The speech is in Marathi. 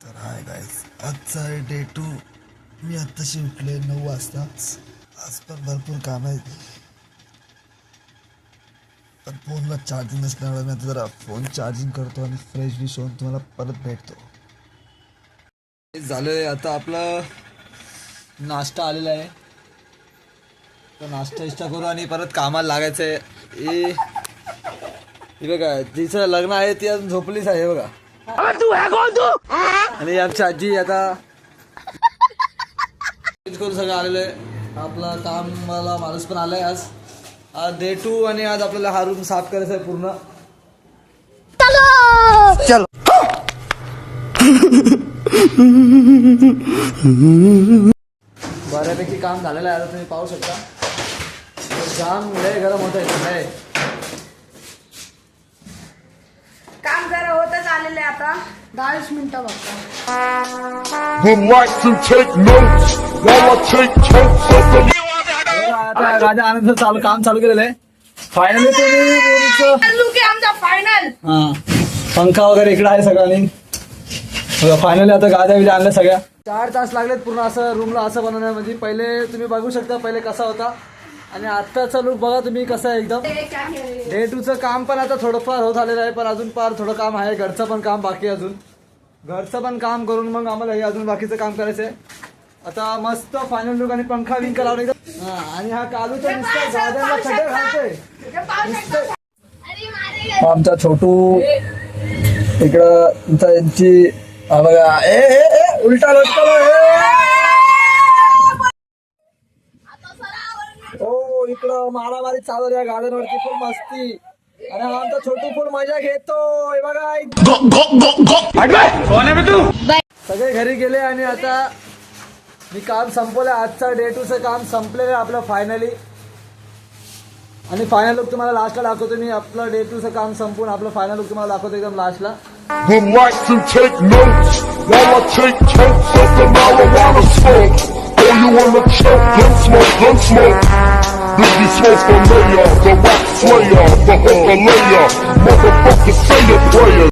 तर हाय गाईज, आजचा आहे डे 2. मी आत्ताशी उठले 9 वाजता. आज पण भरपूर काम आहे, पण फोनला चार्जिंग नसल्यामुळे मी आता जरा फोन चार्जिंग करतो आणि फ्रेश विश होऊन तुम्हाला परत भेटतो. झालं आता आपलं नाश्ता आलेला आहे, तर नाश्ता इष्टा करू आणि परत कामाला लागायचं आहे. हे बघा, तिचं लग्न आहे ती अजून झोपलीच आहे बघा. आणि आमची आजी आता करून सगळं आलेलं आहे. आपला कामाला माणूस पण आलाय. आज डे 2 आणि आज आपल्याला हा रूम साफ करायचा आहे पूर्ण. चलो बऱ्यापैकी काम झालेलं आहे. आता तुम्ही पाहू शकता, जाम लय गरम होत आहे. काम जरा होतच आलेले आता 10 मिनिटं बघता. Would like to take notes while I take totes of the आता राजा आनंद काम चालू केलेलं आहे. फायनली तुम्ही आमचा फायनल पंखा वगैरे इकडे आहे सगळ्यांनी. फायनली आता गाद्या बिद्या आणल्या सगळ्या. 4 तास लागलेत पूर्ण असं रूमला असं बनवण्यामध्ये. पहिले तुम्ही बघू शकता पहिले कसा होता आणि आत्ताचा लुक बघा तुम्ही कसं आहे एकदम. डे 2चं काम पण आता थोडंफार होत आलेलं आहे, पण अजून फार थोडं काम आहे. घरचं पण काम बाकी आहे अजून. घरचं पण काम करून मग आम्हाला हे अजून बाकीचं काम करायचं आहे. आता मस्त फायनल लुक आणि पंखा विंका लावून एकदम. आणि हा कालू तर नुसतं गाद्यांना खड्डे घालतोय. आमचा छोटू इकडं त्यांची बघा उलटा लटकलो. हो, इकडं मारामारी चालू आहे गाड्यांवरती, फुल मस्ती. आणि हा आमचा छोटू फुल मजा घेतो. बघा सगळे घरी गेले आणि आता मी काम संपवलं. आजचा डे 2चं काम संपलेलं आहे आपलं फायनली. आणि फायनल लुक तुम्हाला लास्टला दाखवतो मी. आपलं डे 2चं काम संपून आपलं फायनल लुक तुम्हाला दाखवतो एकदम लास्टला. Would like to take notes while I take totes of the marijuana smoke. Oh, you wanna choke? Gun smoke, gun smoke. Biggie Smalls the mayor, the rock slayer, the hooker layer. Motherfucker, say a prayer.